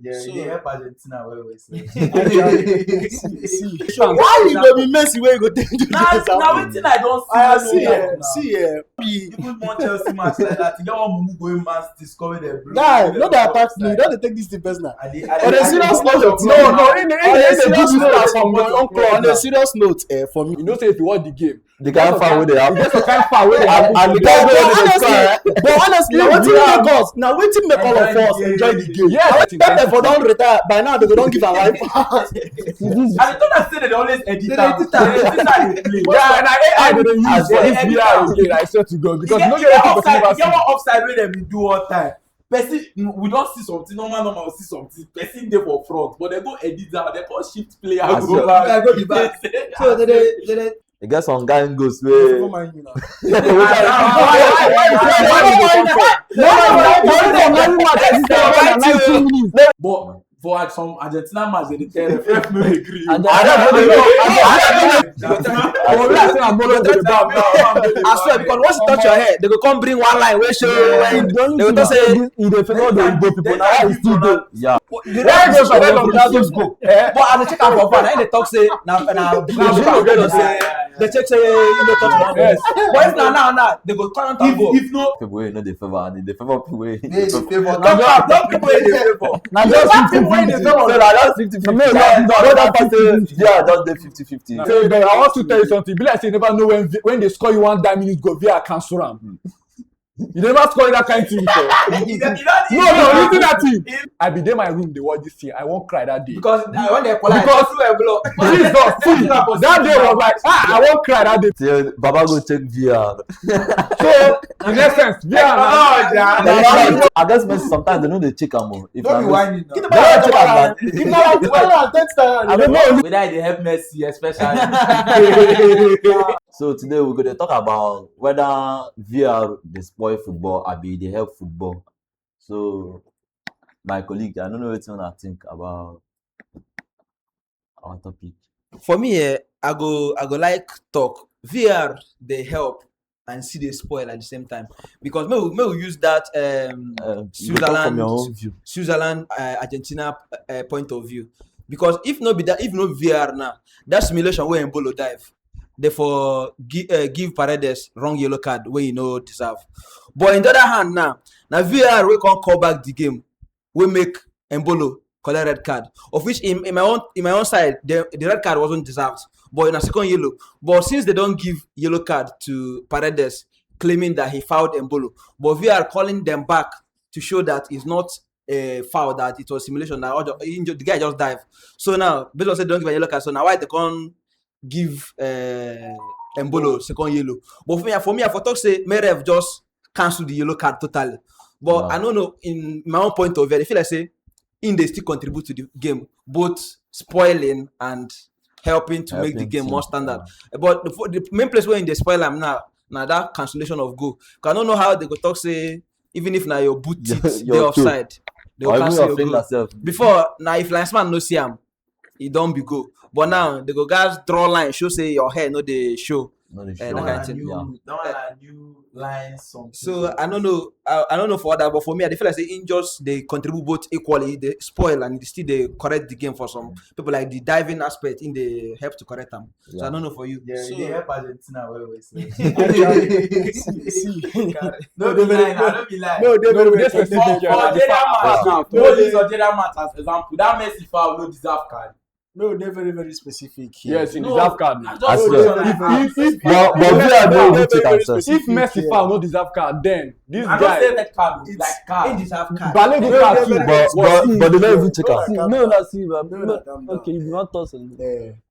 Yeah, So- they help Argentina well. See. Why you go be Messi where you go take do Now this? wetin I don see. Even one Chelsea match like that, you get one mumu going Man City scoring the blue. Guy, no dey attack me. You don't take this thing personal. On On a serious note, on a serious note, for me, You know, say if you watch the game, The kind of foul wey dey happen. that's the kind of foul wey dey happen. And the guy wey dey score. but honestly, now wetin make all of us enjoy the game. Yes, Pepe for don retire by now, they go don give am life pass. And the thing I say they always edit am. They play. Yeah, and I dey use As for for this VR again. I swear to God, because You no get get offside. people You get one offside wey dem dey do all time. Person, we don see something. Normal see something. Person dey for front, but they go edit am. They go shift player go back. So they E get some gang goes wey. But for some Argentina match, they tell the ref no agree. And I swear, because once you touch your head, they go come bring one line where show when they go talk say e dey favour the Igbo people. Na why e still dey. Yeah. the ref goes for where Ronaldo's go. But as they check am for far, now they talk say na say they check say you no touch Ronaldo. But if now they go turn on go. If no, People wey no dey favour and e dey favour people wey. don't people wey dey favour. Na just 50-50. So na just 50-50. No that part say yeah, just dey 50-50. So, but I want to tell you something. Be like say you never know when they score you 1 minutes go via cancel am. You never score that kind of thing before. No, listen that thing. I be there my room, they watch this thing. I won't cry that day. Because when they collide, Because- blow. See, that day was like, I won't cry that day. Say Baba go check VR. So, in essence, yeah. I guess Messi sometimes they no dey check am o. If Don't be na whining they now. don't check am na. I don't know. Whether they help Messi especially. So today we're going to talk about whether VR dey spoil football or dey help football. So my colleague, I don't know what you think about our topic. For me, I go like talk. VR they help and see they spoil at the same time. Because may we use that You go talk from your own view. Switzerland Argentina point of view. Because if no VR now, that simulation where Embolo dive, therefore give Paredes wrong yellow card where you know deserve. But on the other hand now VR we can call back the game. We make Embolo collect red card, of which in my own side the red card wasn't deserved, but in a second yellow. But since they don't give yellow card to Paredes, claiming that he fouled Embolo, but VR calling them back to show that it's not a foul, that it was simulation, that the guy just dive. So now based on say don't give a yellow card, so now why they can't give Embolo second yellow? But for me I for talk say Merev just cancel the yellow card totally. But Wow. I don't know, in my own point of view, I feel like say they still contribute to the game, both spoiling and helping to make the Helping game to- more standard. But the main place where they spoil them now that cancellation of goal. Cause I don't know how they go talk say even if now your boot Your they toe. offside, they will Or even cancel your your friend goal. herself. Before now, if linesman no see him, he don't be go. But now they go guys draw line, show say your hair no they show. No, they that show. kind of thing. Yeah. That one are new lines. Something. So I don't know. I don't know for that, but for me, I feel like the injuries they contribute both equally. They spoil and still they correct the game for some people. Like the diving aspect in the help to correct them. So I don't know for you. Yeah, So, they help Argentina well. No, Don't be lying. I don't be lying. No, they No, very this very specific For Algeria match, now. no use Algeria match as example. That Messi foul no deserve card. No, they're very very specific here. Yes, in the draft card. I I just swear. if But VR no even check am sef. If Messi foul no deserve card, then this I don't say guy red card, like card. deserve card. Balogun card too. But they don't even check am. No, that's it. Okay, you not toss on.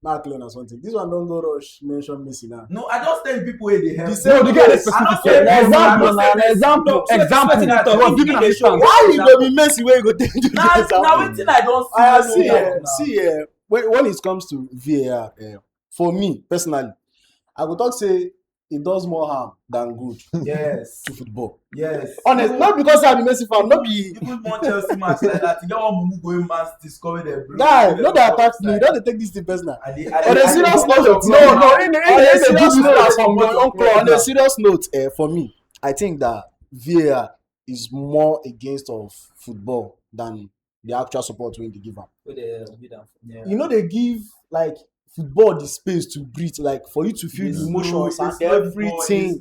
Mark clear or something. This one don't go rush mention Messi now. No, I just tell people where they help. No, the guy is specific. Example. He was giving an example. Why you go be Messi where you go take do Now this? wetin I don't See, when it comes to VAR, for me personally, I would talk say it does more harm than good Yes, to football. yes. Honest, not because I'm a Messi fan, not be Even one Chelsea match like that, you get one mumu going Man City scoring the blue. guy. No, they attack me. Don't they take this thing personal. On a serious note, on a serious note, for me, I think that VAR is more against of football than the actual support when they give am. Yeah. You know, they give like football the space to breathe, like for you to feel the emotions and everything.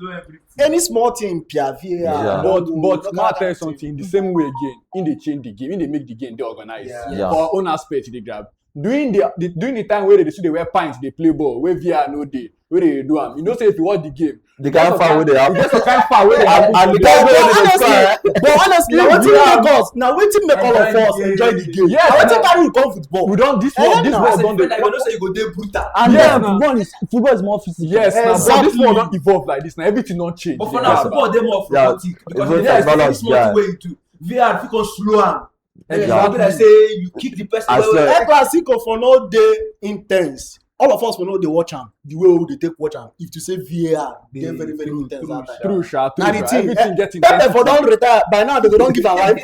Any small thing, Pia, Yeah. But now tell you something. The same way again, in they change the game, in they make the game, they organize. Yeah. For our own aspect, they grab. During the time where they see they wear pints, they play ball, where VAR no day, where they do them. You know, say if you watch the game, The kind of foul where they have. you get some kind of foul where they have. And the guy But honestly, now wetin make all of us enjoy the game. Yes, Now wetin carry you come football. We don't this one don't dey. You know say you go dey brutal. And Yes, then football is more physical. Yes, now but Exactly. this one don't evolve like this. Now everything don't change. But for now, football dey more Yeah. robotic because Even they dey balance, small yeah. way you do. VR fit come slow am. Exactly. Like say you kick the person I well swear. well. El Clasico for no dey intense. All of us will know they watch am the way we dey take watch am. If to say VAR, dey very very intense that time. True, Sha. Na the thing. Everything getting Pepe for don retire by now. They go don give am life.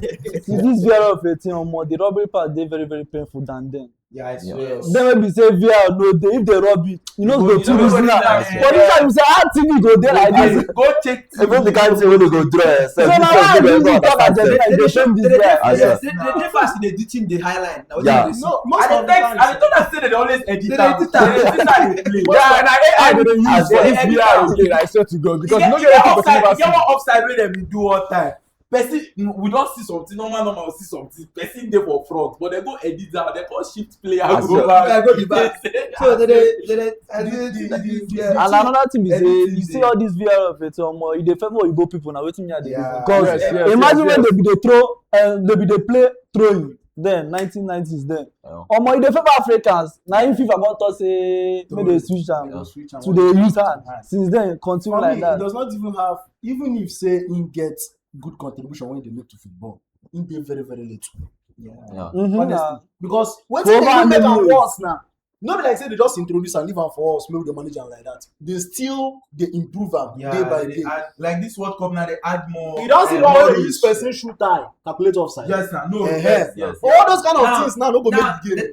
This VR of 18 or more, the robbery part they very very painful than them. Yeah, I swear. Then when we say VR no dey, if they rob you, you know go too know reason go now. reason, But this time you say TV go there like this. Go check. Even the kind of thing where they go draw. So now why you dey talk as if they show this guy? I swear. They fast in editing the highlight. Now, Yeah. No, most I of the dey times. I don't say they always edit They am. edit am. They edit am, they play. Yeah, and I go dey use I for swear. this VR again. I swear to God, because you no You get get anything offside. person You get never one offside wey dem dey do all time. Person, we don see something. Normal we see something. Person dey for front, but they go edit am. They go shift player I go swear. back. Go the back. So they And another thing be say you see all this VR of 18 or more, e dey favour Igbo people na wetin me I dey do. Because Yes, imagine yes. when they be dey throw, they be dey play throwing. Then 1990s then. Yeah. Omo e dey favour Africans. Na im FIFA come talk say make dey switch am to dey use hand. Since then continue For like me, that. it does not even have, even if say him get good contribution when they make to football, him dey very very little. Yeah. Mhm, Honestly, na. because For wetin dey over even make am millions. worse now. No be like say they just introduce am leave am for us make we dey manage am like that. They still dey improve am day by day. Like this World Cup now, they add more. You don see the one wey dey use person shoot eye calculate offside. Yes, na no. Yes. Yes. All those kind of Now- things now no go make Now the game.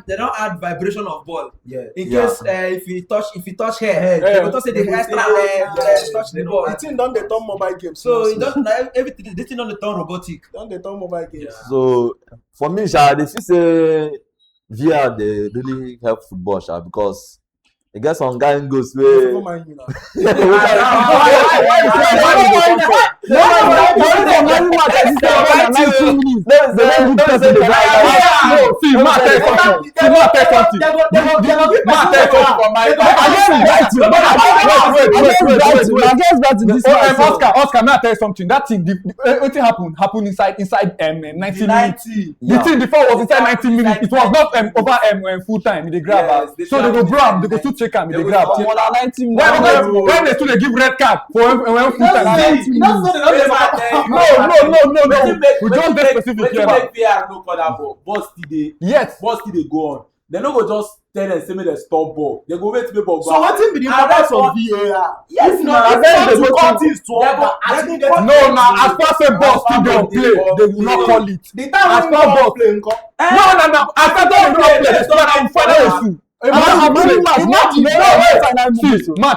they don't add vibration of ball. Yeah. In Yeah. case if you touch hair, they go talk say the extra hair touch the ball. The thing don dey turn mobile games. So you don't now everything the thing on the turn robotic. don dey turn mobile games. So for me, Sha, they feel say VR they really help football, Sha, because I guess some guy goes Never where. mind you now. Oscar, may I tell you something? That thing, wetin happen inside 90 minutes. The thing before was inside 90 minutes. It was not over full time. They grab Yes, so they go grab. They go still check am. They grab. When they still dey give red card for when full time. No. We just dey specific here. Wetin make VR no call that ball? Ball still dey. Yes. Ball still dey go on. They no go just tell them say make dem stop ball. They go wait make ball go. So wetin be the importance of VAR? Yes, If na, not, they it's go not to cut things to They order. go- As they in go- get- No, now as far say ball still dey on play, they will not call it. The time As when far ball ball play nko. No. As far ball play, they start am final issue. See, man,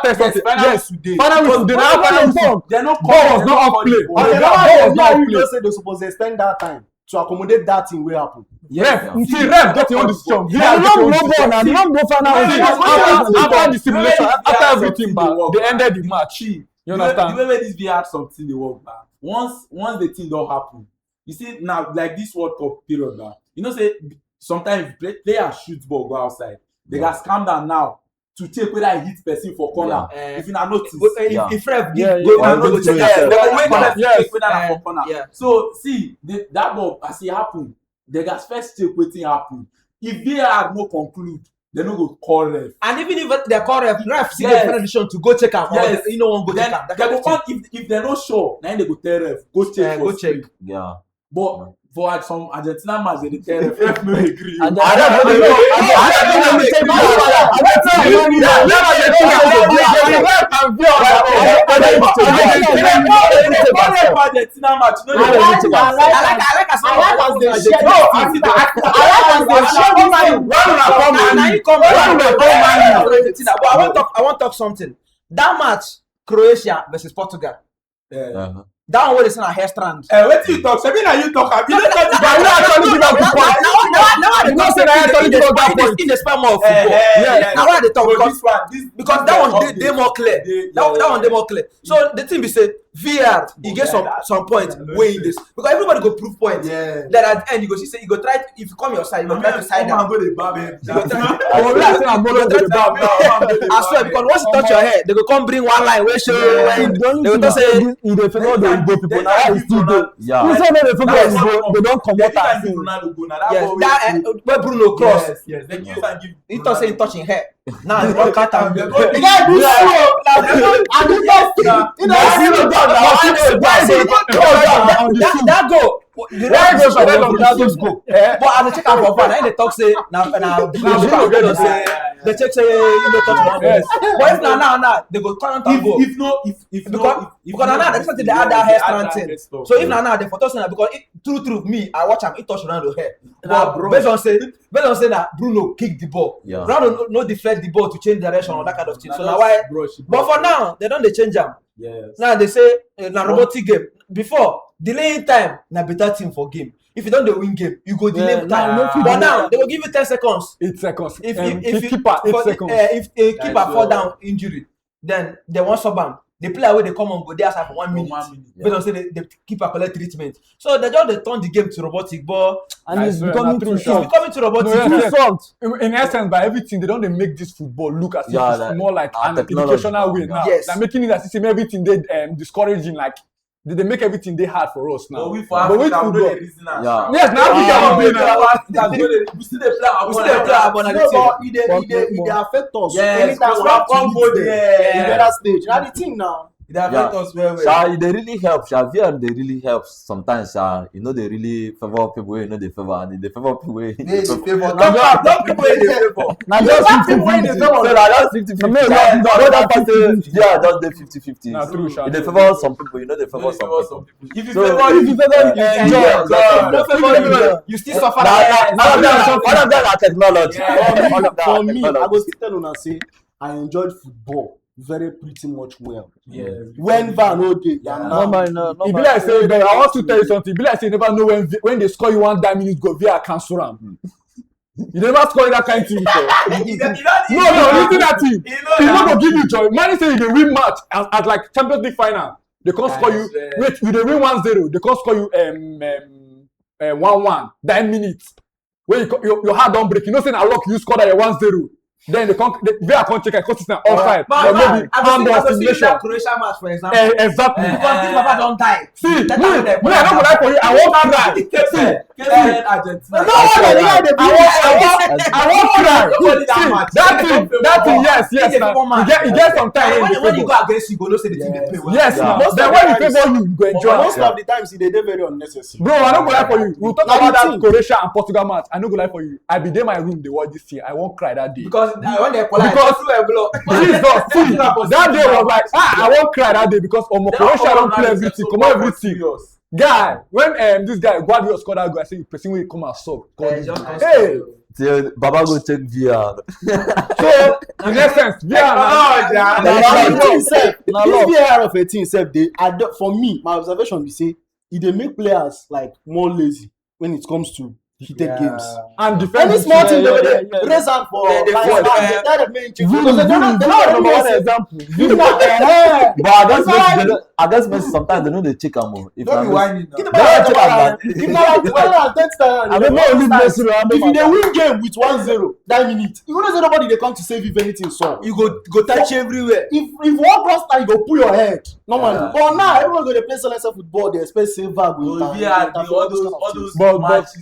tell you something. Yes, final whistle. They now final whistle. They no call. Ball was not off play. Okay, The now ball was not why off you play. just say they suppose extend that time to accommodate that thing wey happen. Ref, see, ref get your own decision. They VAR get don't your own go ball decision. now. They don't go final. See, after the simulation, after everything, back, they ended the match. You The understand? way this VR something dey work back. Once the thing don happen, you see now like this World Cup period now. You know say sometimes players shoot ball go outside. They gats calm down now to check whether e hit person for corner. If you na notice. Yeah. If ref Yeah, give go yeah. no go check Yeah. am. They go wait Corner, Yes. check whether na for corner. Yeah. So see that ball as e happen, they gats first check wetin happen. If VAR no conclude, they no go call ref. And even if they call ref see the Yes. final decision to go check am. Yes. You no wan go check Then am. they go come if they no sure, na im they go tell ref go check. Go for check. screen. Yeah. But for some Argentina match, they dey tell ref no agree. And Argentina match, no dey I check. like as they share I want talk something. That match, Croatia versus Portugal. Yeah. Uh-huh. That one where they say na hair strand. Wetin you talk? Shebi na you talk. Abi you talk to But you actually give out the point. Now You know say na actually give out that point. in the spell more of football. Now why they talk because that one they more clear. That one they more clear. So the thing be say VAR, you get some point weighing this because everybody go prove points. Then at the end you go see say you go try if you come your side you go try to side down. go dey bam him. You go try. I will like say I'm more than the bad now. I swear because once you touch your hair they go come bring one line wey show when they go talk say he dey favour the Igbo people na why he still dey. Yeah. You say no dey favour Igbo, they don comot That as him. Ronaldo go na that yes ball that where Bruno cross. Yes. They give and give. He thought say he touching hair. Now he don cut am. The guy do That goal. Why go for Ronaldo's goal? But as they check am for VAR, na they talk say na Bruno get the say they check say you no touch one. Yes. But if now they go turn am goal. Because now they expect they add that hair strand thing. So if now they for touch na because true me I watch am he touch Ronaldo hair. But based on say that Bruno kick the ball. Yeah. Ronaldo no deflect the ball to change direction or that kind of thing. So now why? But for now they don't they change am. Yes. Now they say na robotic game. Before delaying time na better thing for game. If you don't win game, you go delay time. But now they will give you 10 seconds. 8 seconds. If Keeper 8 seconds. If a keeper fall down injury, then they want sub am. The player where they come on go there outside for 1 minute. Based on say the keeper collect treatment. So they turn the game to robotic, but And it's becoming too it's short. becoming to robotic. No, Too soft. In essence, by everything, they don't they make this football look as if it's more like an technology. educational way now. Yes. They're making it as if everything they discouraging, like they make everything they hard for us now. But we for But with Africa, we football, don't dey reason am. Yeah. yes, now Africa will be now. We still dey play our We still dey play our ball. No, but it dey affect us. Yes, Anytime because we have one to goal beat them, there. the better stage. Now the thing now. It affect us well. Sha, they really help. Sha, VR they really help. Sometimes, sha, you know they really favor people wey you know they favor, and they favor people wey They they favor. favor. Don't people wey dey favor. Na just 50-50. So na just 50-50. No, That part say yeah, just dey 50-50. Na true, sha. You dey favor some people, you know they favor They some favor people. some people. If you So, favor, If you favor, you enjoy. Yeah, No favor you, you still suffer. all of them are technology. Yeah. All of them For are me, I technology. go still tell una say I enjoyed football very pretty much well. Yeah. When VAR no dey, No mind, no It be mind. like say, but I want to tell you something. It be like say you never know when they score you 1 minute go via cancel am. You never score that kind of thing before. No, listen that thing. He no go give you joy. Man say you dey win match at like Champions League final. They can't score you. Wait, you dey win 1-0. They can't score you 1-1. That minutes. When your heart don't break. You know say na luck you score that 1-0. Then they can't check because it's not offside. Or maybe handball simulation. Croatia match for example. Exactly. Because this papa don't die. See, me, I don't go like for you. I want cry. See, Argentina. no, I want cry. See, that thing, yes. Now, you get some time When you go against you, go know say the team they play well. Yes, Yeah. now. Then when you favor you go enjoy. Most of the times it dey very unnecessary. Bro, I don't go like for you. We'll talk Now, about the that thing- Croatia and Portugal match. I don't go like for you. I be there my room. They watch this year. I won't cry that day. Because when they collide, Because- through a blow. Jesus, see, that day was like, I won't cry that day because Croatia don't play everything, come on everything. Guy, when this guy Guardiola scored that goal, I say, person will come and sub. Hey, Till Baba go check VR. so in essence, yeah, This VAR of 18 sef dey for me, my observation be say e dey make players like more lazy when it comes to heated games. and Any defense. small thing they dey raise hand for They life fall, and they tell them make you Vini, because they don't number one know example. example. But I guess Messi sometimes they know they check am o. If Don't be na whining If now. I don't know only Messi will handle you dey my- win game with 1-0 that minute, you know say nobody dey come to save if anything sup. You go touch everywhere. If one cross time you go pull your head normally, but now everyone go dey play silent football dey expect say VAR go all those But matches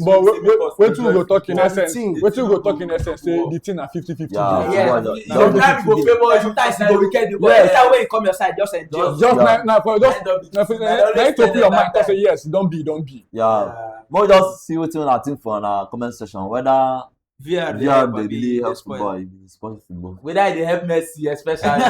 wetin we go talk in But essence? the thing- Wetin we go talk in essence? Say the thing na 50-50. Yeah. Yeah. Sometimes you go favor you, Sometimes you go wicked you. Yes. That way you come your side, just enjoy. Just Yeah. na for just End of the na season. I always to tell open your them mind that to say yes, don't be. Yeah. More just see wetin una think for our comment section whether VR VR dey really help football, if e spoil football. whether e dey help Messi especially.